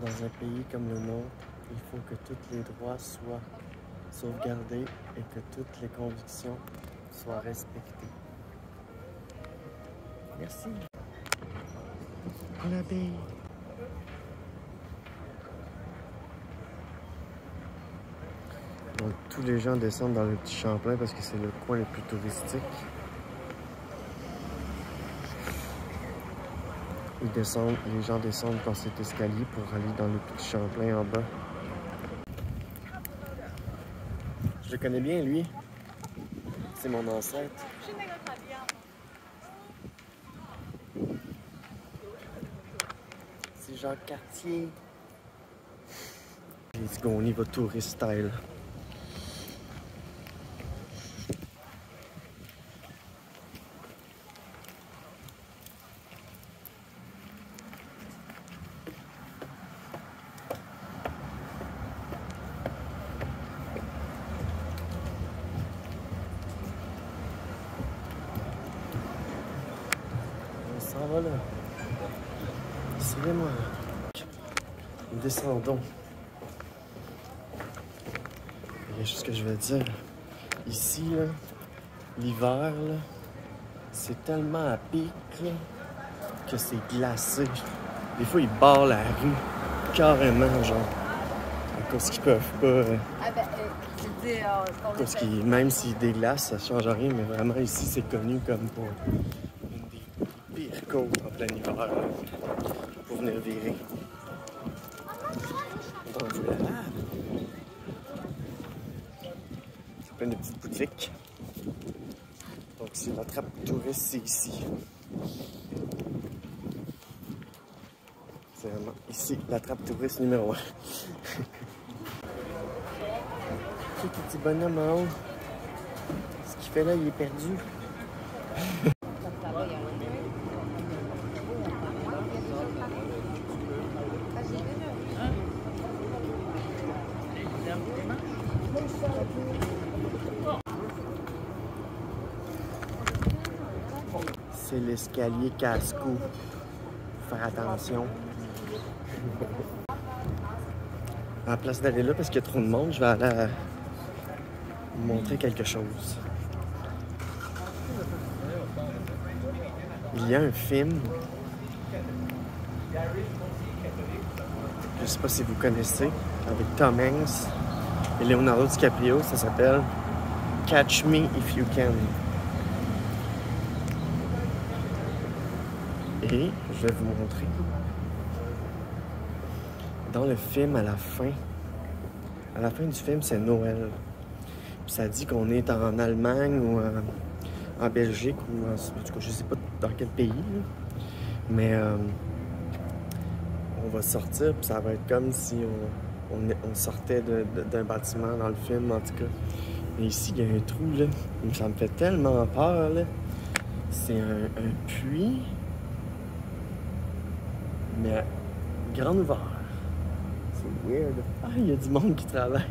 Dans un pays comme le nôtre, il faut que tous les droits soient sauvegardés et que toutes les convictions soient respectées. Merci. L'abeille. Donc, tous les gens descendent dans le petit Champlain parce que c'est le coin le plus touristique. Les gens descendent par cet escalier pour aller dans le petit Champlain en bas. Je le connais bien, lui. C'est mon ancêtre. C'est Jacques Cartier. Let's go, on y va tourist style. On s'en va là. Suivez-moi. Descendons. Il y a juste ce que je vais dire. Ici, l'hiver, c'est tellement à pic là, que c'est glacé. Des fois, ils barrent la rue carrément, genre. À cause qu'ils peuvent pas. Parce que même s'ils déglacent, ça change rien, mais vraiment ici, c'est connu comme pour une des pires côtes en plein hiver là, pour venir virer. Donc, c'est plein de petites boutiques. Donc, c'est la trappe touriste, c'est ici. C'est vraiment ici, la trappe touriste numéro 1. Le petit bonhomme en haut. Ce qu'il fait là, il est perdu. C'est l'escalier casse-cou. Faut faire attention. À la place d'aller là, parce qu'il y a trop de monde, je vais aller vous montrer quelque chose. Il y a un film, je sais pas si vous connaissez, avec Tom Hanks et Leonardo DiCaprio, ça s'appelle Catch Me If You Can. Et je vais vous montrer. Dans le film, à la fin du film, c'est Noël. Puis ça dit qu'on est en Allemagne ou en Belgique ou en tout cas, je sais pas dans quel pays. Là. Mais on va sortir, puis ça va être comme si on sortait d'un bâtiment dans le film, en tout cas. Et ici, il y a un trou, là. Ça me fait tellement peur, là. C'est un puits, mais grand ouvert. C'est weird. Ah, il y a du monde qui travaille.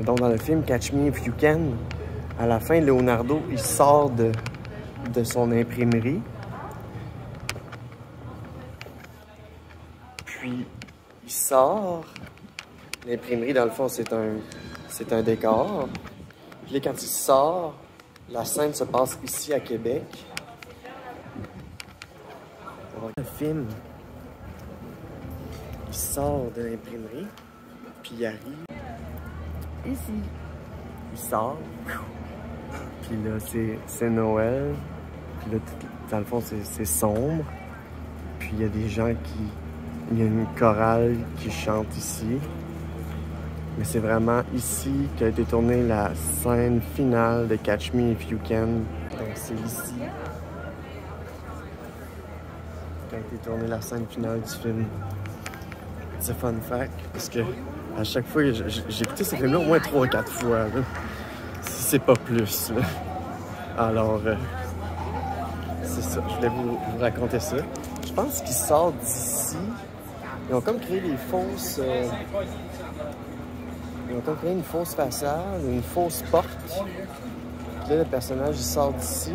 Donc, dans le film Catch Me If You Can, à la fin, Leonardo, il sort de son imprimerie. Puis, il sort. L'imprimerie, dans le fond, c'est un décor. Puis là, quand il sort, la scène se passe ici, à Québec. On va voir le film. Il sort de l'imprimerie, puis il arrive ici. Il sort, puis là, c'est Noël. Puis là, dans le fond, c'est sombre. Puis il y a des gens il y a une chorale qui chante ici. Mais c'est vraiment ici qu'a été tournée la scène finale de Catch Me If You Can. Donc c'est ici qu'a été tournée la scène finale du film. C'est fun fact, parce que à chaque fois, j'ai écouté ce film-là au moins 3 ou 4 fois, là. Si c'est pas plus, là. Alors, c'est ça, je voulais vous raconter ça. Je pense qu'il sort d'ici. Ils ont comme créé des fausses... Ils ont comme créé une fausse façade, une fausse porte. Puis là, le personnage, il sort d'ici.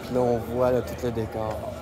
Puis là, on voit là, tout le décor.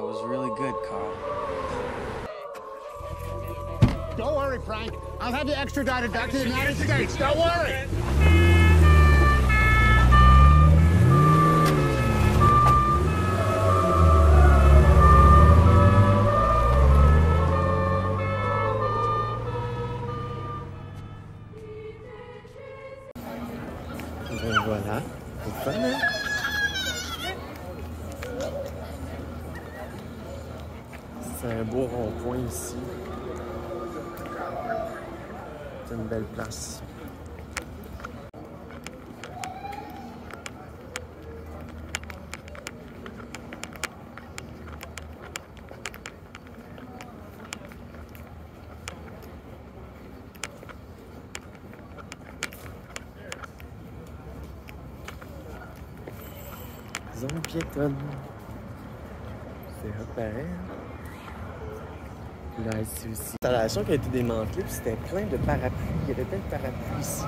was really good, Carl. Don't worry, Frank. I'll have you extradited back to the United States. Don't worry. Ben voilà, c'est fun, hein? C'est un beau rond-point ici. C'est une belle place. Zone piétonne. C'est repéré. Là, ici aussi. L'installation qui a été démantelée, puis c'était plein de parapluies. Il y avait plein de parapluies ici.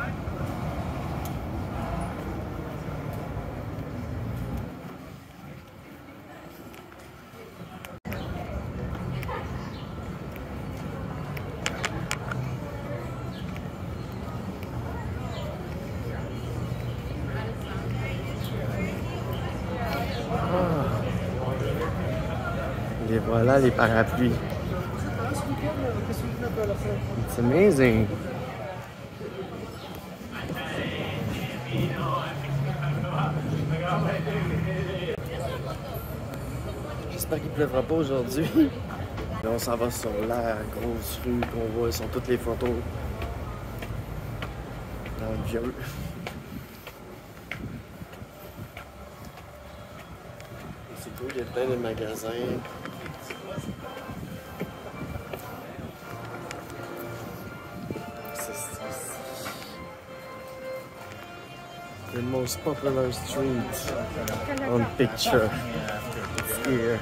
Et voilà les parapluies. It's amazing. J'espère qu'il ne pleuvra pas aujourd'hui. Là, on s'en va sur la grosse rue qu'on voit sur toutes les photos. Dans le vieux. C'est cool, il y a plein de magasins. The most popular street on picture. It's here.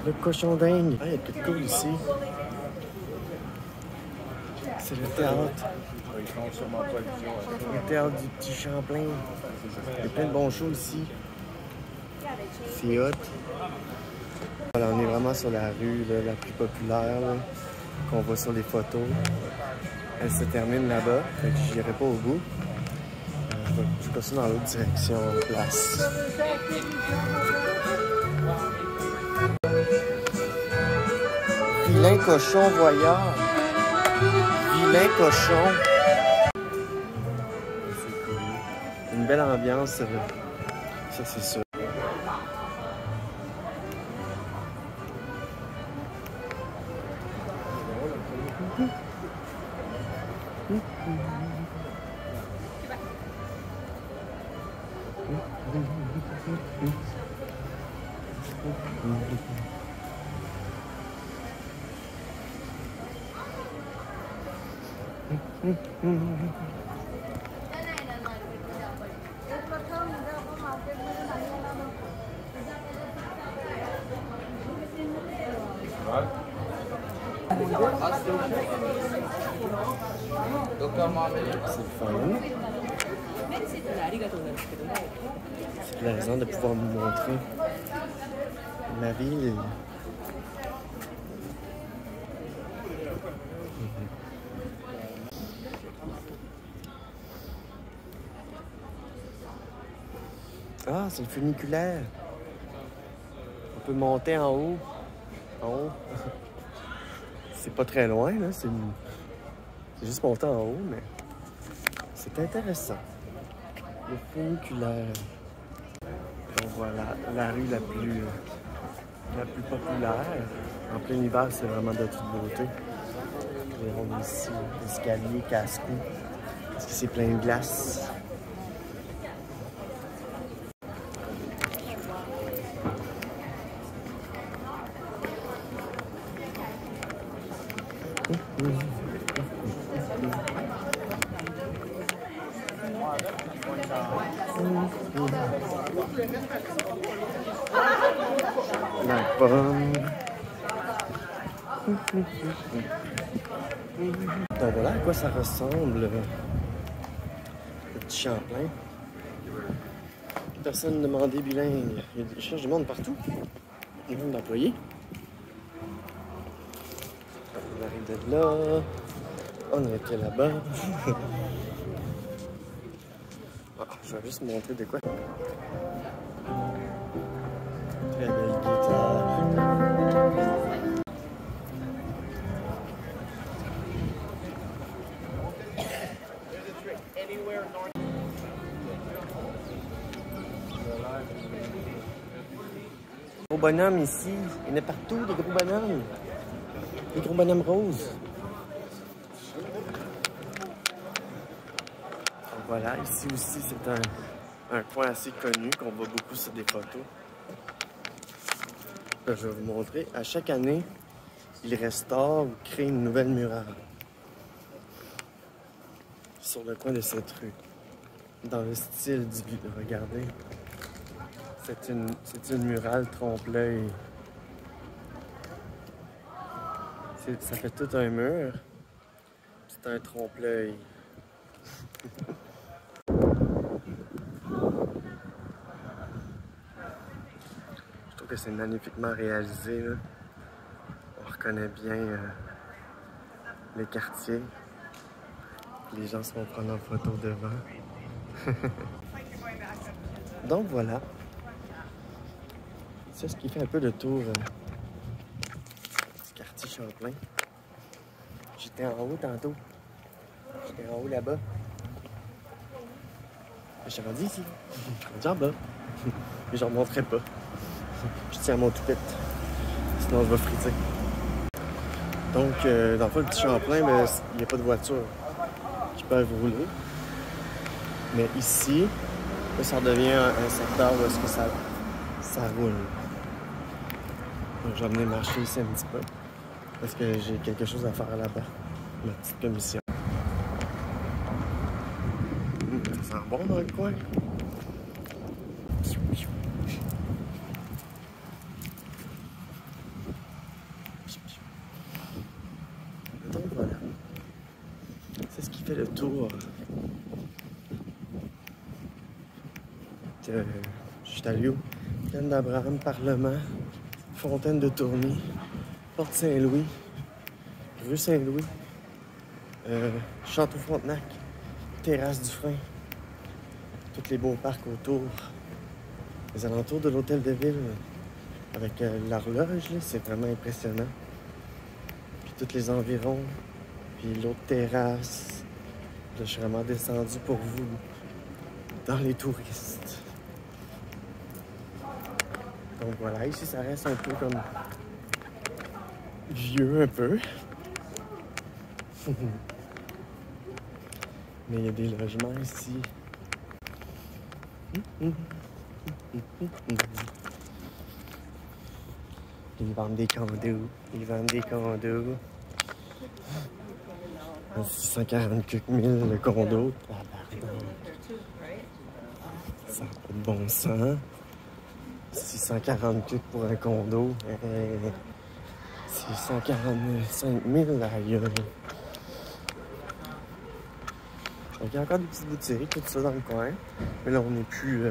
Le cochon dingue. Ah, il y a tout de cool ici. C'est le théâtre. Le théâtre du Petit Champlain. Il y a plein de bons shows ici. C'est hot. Voilà, on est vraiment sur la rue là, la plus populaire qu'on voit sur les photos. Elle se termine là-bas, fait que je n'irai pas au bout. Je vais passer dans l'autre direction, place. Vilain cochon voyeur. Vilain cochon. C'est cool. Une belle ambiance, ça c'est sûr. C'est fun. C'est plaisant de pouvoir vous montrer la ville. Ah, c'est le funiculaire. On peut monter en haut. En haut. C'est pas très loin, là. C'est juste monter en haut, mais c'est intéressant. Le funiculaire. Donc voilà, la rue la plus populaire. En plein hiver, c'est vraiment de toute beauté. Et on est ici, l'escalier casse-cou. Parce que c'est plein de glace. La pomme. Donc voilà à quoi ça ressemble, le petit Champlain. Personne demandé bilingue. Il cherche du monde partout. Il y a d'employés. On arrive de là. On était là-bas. Ah, je vais juste montrer de quoi. Très belle guitare. Gros bonhommes ici, il y en a partout des gros bonhommes. Des gros bonhommes roses. Donc voilà, ici aussi c'est un coin assez connu qu'on voit beaucoup sur des photos. Là, je vais vous montrer. À chaque année, ils restaurent ou créent une nouvelle muraille sur le coin de cette rue. Dans le style du... Regardez. C'est une muraille trompe-l'œil. Ça fait tout un mur. C'est un trompe-l'œil. Je trouve que c'est magnifiquement réalisé, là. On reconnaît bien les quartiers. Les gens se vont prendre en photo devant. Donc voilà. C'est ce qui fait un peu le tour du quartier Champlain. J'étais en haut tantôt. J'étais en haut là-bas. Je suis rendu ici. Je suis rendu en bas. Mais je ne remonterai pas. Je tiens à mon toupette. Sinon, je vais friter. Donc, dans le fond, le petit Champlain, il n'y a pas de voiture qui peuvent rouler. Mais ici, là, ça devient un secteur où est-ce que ça roule. Donc, je vais venir marcher ici un petit peu. Parce que j'ai quelque chose à faire là-bas. Ma petite commission. Ça sent bon dans le coin. Donc voilà. C'est ce qui fait le tour. Je suis allé où? Plaine d'Abraham, Parlement, Fontaine de Tourny, Porte Saint-Louis, Rue Saint-Louis, Château-Frontenac, Terrasse du Frein, tous les beaux parcs autour, les alentours de l'hôtel de ville, avec l'horloge, c'est vraiment impressionnant. Puis tous les environs, puis l'autre terrasse. Là, je suis vraiment descendu pour vous, dans les touristes. Donc voilà, ici ça reste un peu comme vieux un peu. Mais il y a des logements ici. Ils vendent des condos. Ils vendent des condos. 640 quelques mille le condo. Ça n'a pas de bon sens. 640 quelques pour un condo. 645 000 aïe. Donc il y a encore des petites boutiques, tout ça dans le coin. Mais là, on n'est plus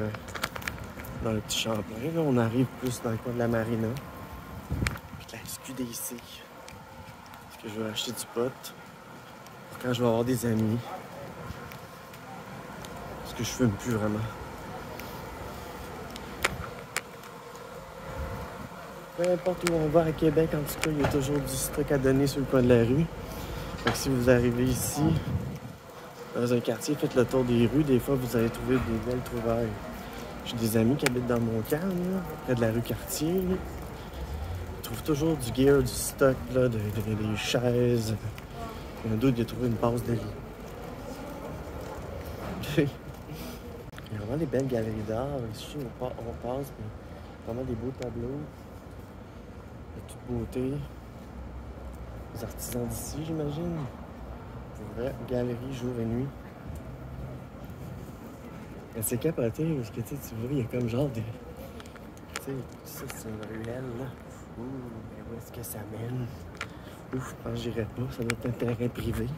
dans le petit Champlain. Là, on arrive plus dans le coin de la marina. Puis de la SQDC. Parce que je vais acheter du pot. Quand je vais avoir des amis. Parce que je fume plus vraiment. Peu importe où on va à Québec, en tout cas, il y a toujours du stock à donner sur le coin de la rue. Donc si vous arrivez ici, dans un quartier, faites le tour des rues, des fois vous allez trouver des belles trouvailles. J'ai des amis qui habitent dans Montcalm, là, près de la rue Cartier. Là. Ils trouvent toujours du gear, du stock, là, des chaises. Il y en a d'autres qui ont trouvé une passe de lit. Il y a vraiment des belles galeries d'art. Ici, on passe, mais vraiment des beaux tableaux. De toute beauté. Les artisans d'ici, j'imagine. Pour vrai, galerie jour et nuit. C'est capoté parce que tu vois, il y a comme genre des. Tu sais, ça c'est une ruelle là. Ouh, mais où est-ce que ça mène? Ouf, je pense que j'irai pas, ça doit être un terrain privé.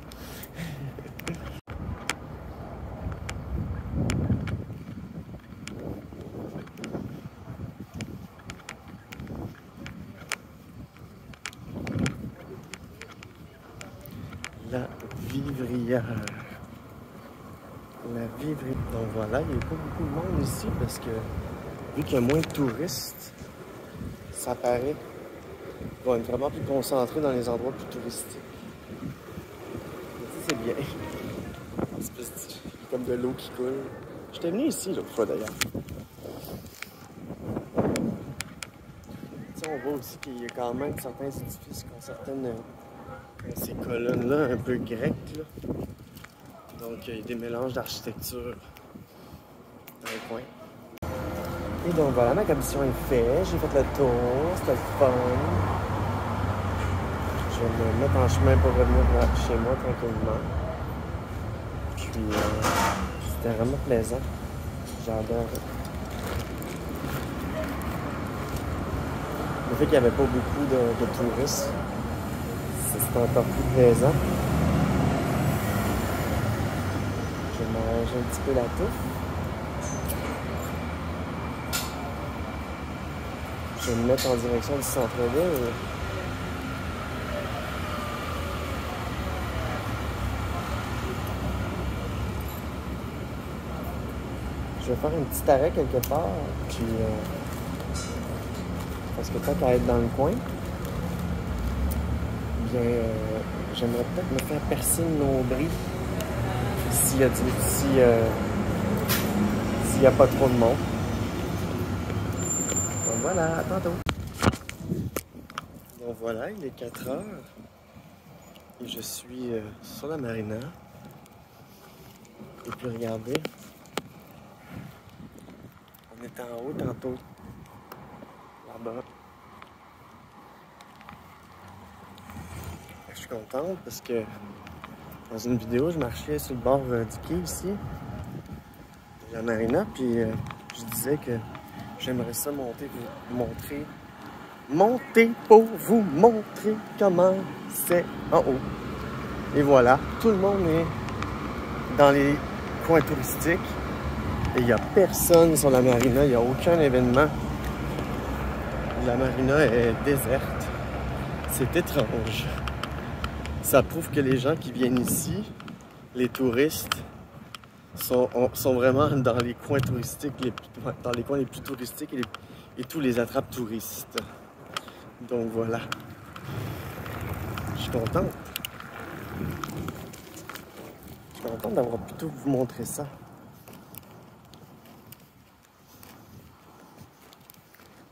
La vivrière. La vivrière. Donc voilà, il n'y a pas beaucoup de monde ici parce que vu qu'il y a moins de touristes, ça paraît. Ils vont être vraiment plus concentrés dans les endroits plus touristiques. Mais ça, c'est bien. Une espèce de... comme de l'eau qui coule. J'étais venu ici l'autre fois d'ailleurs. On voit aussi qu'il y a quand même certains édifices qui ont certaines ces colonnes-là un peu grecques. Là. Donc il y a des mélanges d'architecture dans les coins. Et donc voilà, ma commission est faite. J'ai fait le tour, c'était le fun. Je vais me mettre en chemin pour revenir chez moi tranquillement. Puis c'était vraiment plaisant. J'adore. Le fait qu'il n'y avait pas beaucoup de touristes, c'était encore plus plaisant. Je vais manger un petit peu la touffe. Je vais me mettre en direction du centre-ville. Je vais faire un petit arrêt quelque part, puis parce que tant qu'à être dans le coin, bien, j'aimerais peut-être me faire percer le nombril s'il y a pas trop de monde. Donc voilà, à tantôt. Donc voilà, il est 4 heures et je suis sur la marina. Et puis regardez, on était en haut tantôt, là-bas. Je suis contente parce que dans une vidéo, je marchais sur le bord du quai ici, de la marina, puis je disais que j'aimerais ça monter pour vous montrer comment c'est en haut. Et voilà, tout le monde est dans les coins touristiques et il n'y a personne sur la marina, il n'y a aucun événement. La marina est déserte. C'est étrange. Ça prouve que les gens qui viennent ici, les touristes, sont vraiment dans les coins touristiques, dans les coins les plus touristiques et tous les attrapent touristes. Donc voilà. Je suis contente. Je suis contente d'avoir plutôt vous montrer ça.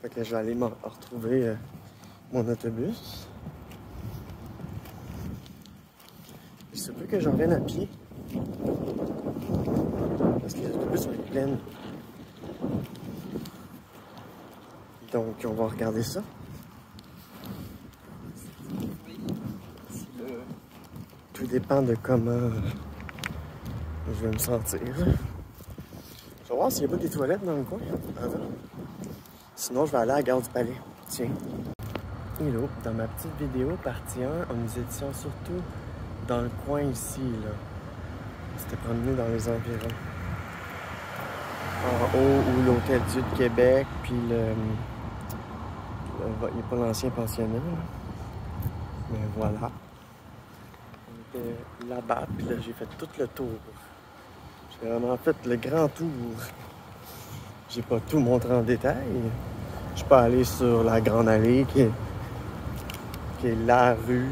Fait que je vais aller retrouver mon autobus. Il se peut que j'en revienne à pied. Parce que les autobus vont être pleines. Donc, on va regarder ça. Tout dépend de comment je vais me sentir. Je vais voir s'il n'y a pas des toilettes dans le coin. Attends. Sinon, je vais aller à la gare du Palais. Tiens. Hello, dans ma petite vidéo partie 1, nous étions surtout dans le coin ici, là. C'était promené dans les environs. En haut, où l'Hôtel Dieu de Québec, puis il n'y a pas l'ancien pensionnat, là. Mais voilà. On était là-bas, puis là, j'ai fait tout le tour. J'ai vraiment fait le grand tour. J'ai pas tout montré en détail. Je suis pas allé sur la grande allée qui est la rue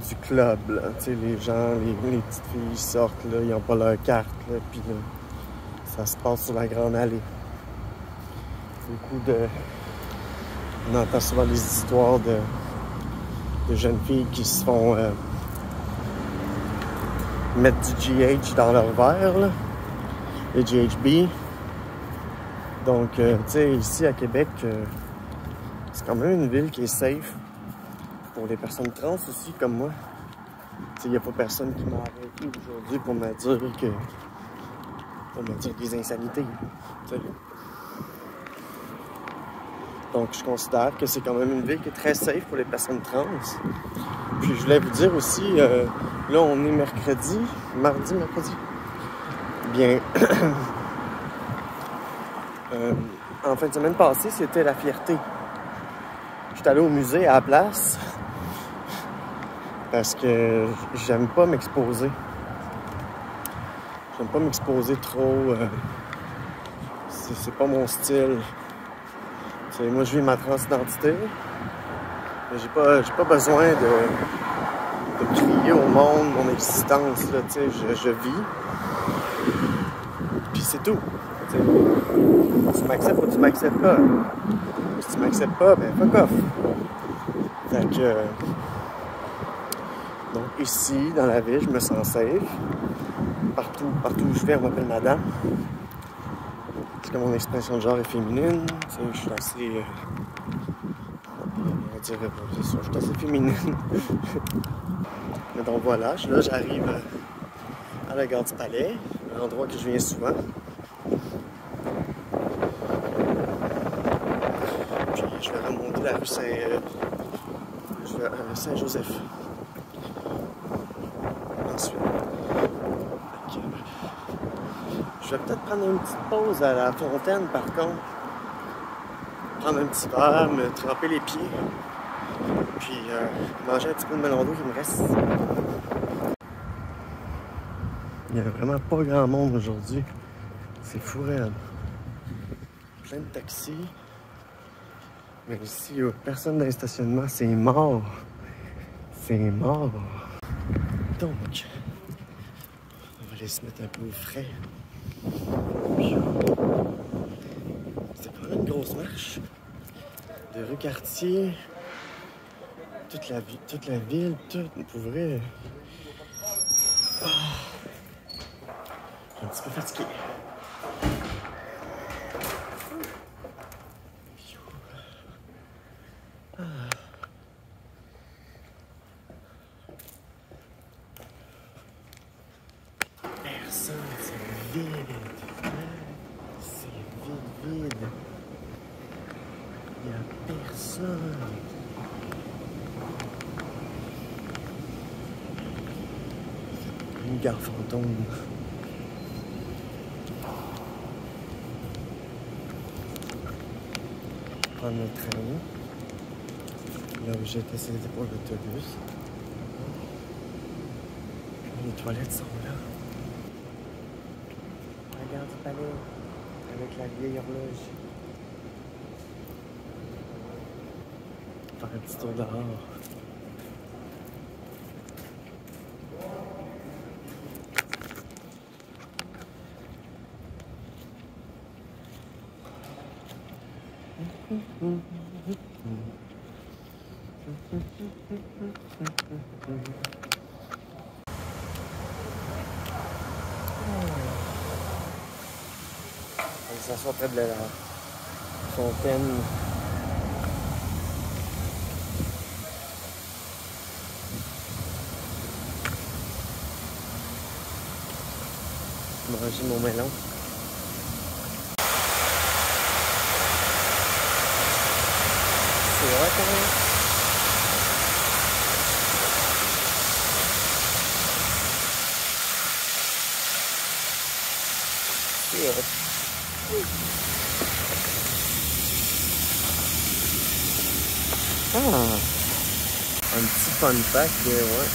du club, là. Tu sais, les gens, les petites filles sortent, là, ils n'ont pas leur carte, là, puis là, ça se passe sur la grande allée. Beaucoup de... On entend souvent des histoires de jeunes filles qui se font mettre du GH dans leur verre, là, le GHB. Donc, tu sais, ici à Québec, c'est quand même une ville qui est safe pour les personnes trans aussi, comme moi. Tu sais, il n'y a pas personne qui m'a arrêté aujourd'hui pour me dire des insanités. Tu sais. Donc, je considère que c'est quand même une ville qui est très safe pour les personnes trans. Puis, je voulais vous dire aussi, là, on est mercredi. Bien, en fin de semaine passée, c'était la fierté. J'étais allé au musée à la place parce que j'aime pas m'exposer. J'aime pas m'exposer trop. C'est pas mon style. T'sais, moi, je vis ma transidentité. Mais j'ai pas besoin de crier au monde mon existence. Là, je vis. Puis c'est tout. T'sais. Tu m'acceptes ou tu m'acceptes pas. Si tu m'acceptes pas, ben fuck off. Fait que... donc ici, dans la ville, je me sens safe. Partout où je vais, on m'appelle madame. Parce que mon expression de genre est féminine. Je suis assez... on va dire, c'est ça, je suis assez féminine. Mais donc voilà, là j'arrive à la gare du Palais, un endroit que je viens souvent. Puis je vais remonter la rue Saint-Joseph. Ensuite. Je vais peut-être prendre une petite pause à la fontaine par contre. Prendre un petit verre, me tremper les pieds. Puis manger un petit peu de melon d'eau qui me reste. Il n'y a vraiment pas grand monde aujourd'hui. C'est fou raide. Plein de taxis. Mais ici, il n'y a personne dans les stationnements. C'est mort. C'est mort. Donc, on va aller se mettre un peu au frais. C'est quand même une grosse marche. De rue Cartier. Toute la ville, tout. Pour vrai. Oh. Je suis un petit peu fatigué. Personne, c'est vide. C'est vide. Il n'y a personne. Une gare fantôme. Prendre le train. Là où j'étais, c'était pour l'autobus. Les toilettes sont là. La gare du Palais, avec la vieille horloge. Faire un petit tour dehors. On s'assoit près de la fontaine. Manger mon melon. C'est vrai quand même. C'est vrai. Ah! Un petit fun fact, ouais.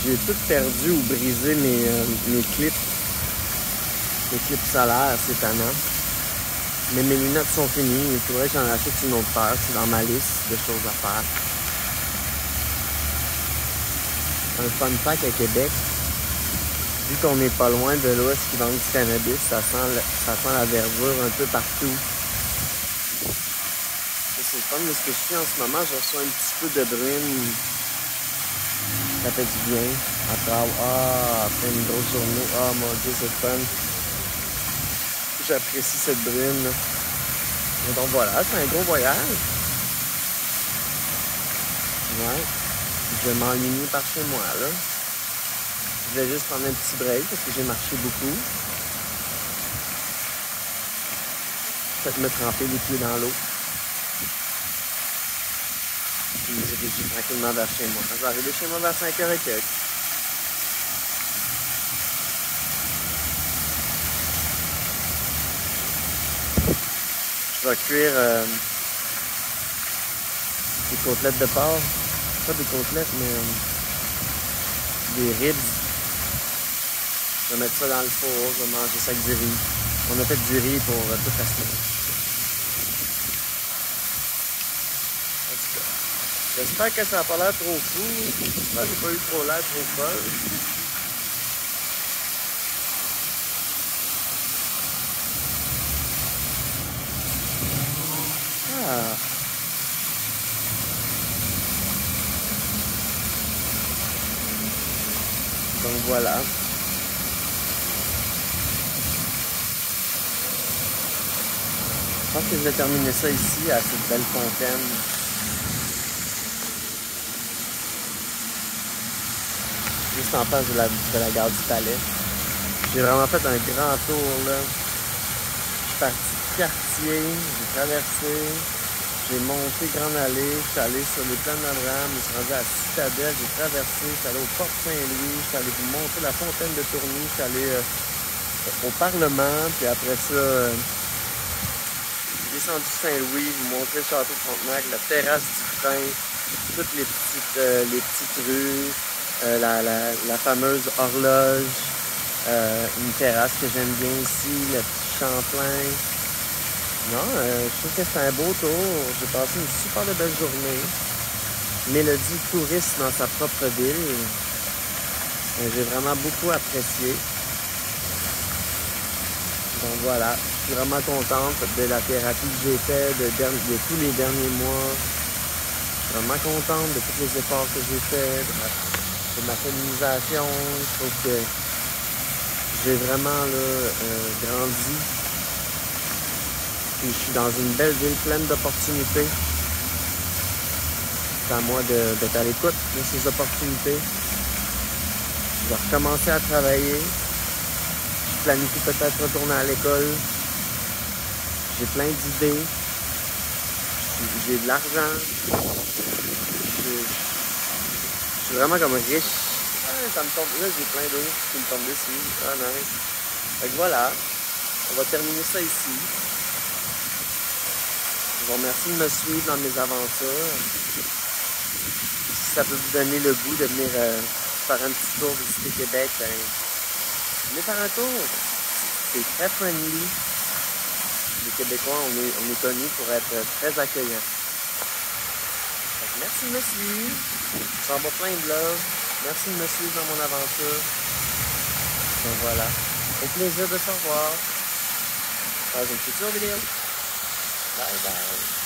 J'ai tout perdu ou brisé mes clips. Mes clips solaires, c'est tannant. Mais mes lunettes sont finies. Il faudrait que j'en achète une autre paire. C'est dans ma liste de choses à faire. Un fun fact à Québec. Vu qu'on n'est pas loin de là où ils vendent du cannabis, ça sent la verdure un peu partout. C'est le fun de ce que je fais en ce moment. Je reçois un petit peu de bruine. Ça fait du bien. Après une grosse journée. Oh mon Dieu, c'est fun. J'apprécie cette bruine. Et donc voilà, c'est un gros voyage. Ouais. Je vais m'enligner par chez moi, là. Je vais juste prendre un petit break parce que j'ai marché beaucoup. Peut-être me tremper les pieds dans l'eau. Puis me diriger tranquillement vers chez moi. Je vais arriver chez moi vers 5h et quelques. Je vais cuire des côtelettes de porc. Pas des côtelettes, mais des ribs. Je vais mettre ça dans le four, je vais manger ça avec du riz. On a fait du riz pour toute la semaine. En tout cas, j'espère que ça n'a pas l'air trop fou. J'espère que j'ai pas eu trop l'air trop folle. Ah. Donc voilà. Je pense que je vais terminer ça ici, à cette belle fontaine. Juste en face de la gare du Palais. J'ai vraiment fait un grand tour là. Je suis parti du quartier, j'ai traversé, j'ai monté Grande Allée, je suis allé sur les plaines d'Abraham, je suis rendu à Citadelle, j'ai traversé, je suis allé au Porte Saint-Louis, je suis allé monter la fontaine de Tourny, je suis allé au Parlement, puis après ça, j'ai descendu Saint-Louis, vous montrer le château de Frontenac, la terrasse du Frein, toutes les petites rues, la fameuse horloge, une terrasse que j'aime bien ici, le petit Champlain. Non, je trouve que c'est un beau tour. J'ai passé une super belle journée. Mélodie touriste dans sa propre ville. J'ai vraiment beaucoup apprécié. Donc voilà, je suis vraiment contente de la thérapie que j'ai faite de tous les derniers mois. Je suis vraiment contente de tous les efforts que j'ai faits, de ma féminisation. Je trouve que j'ai vraiment là, grandi. Puis je suis dans une belle ville pleine d'opportunités. C'est à moi d'être à l'écoute de ces opportunités. Je vais recommencer à travailler. Je planifie peut-être retourner à l'école. J'ai plein d'idées. J'ai de l'argent. Je suis vraiment comme riche. Ah, ça me tombe. Là, j'ai plein d'eau qui me tombent dessus. Ah, nice. Fait que voilà. On va terminer ça ici. Je vous remercie de me suivre dans mes aventures. Si ça peut vous donner le goût de venir faire un petit tour, visiter Québec, ben, venez faire un tour. C'est très friendly. Les Québécois, on est connus pour être très accueillants. Donc, merci de me suivre. Je vous envoie plein de love. Merci de me suivre dans mon aventure. Donc voilà. Au plaisir de se revoir dans une future vidéo. Bye bye.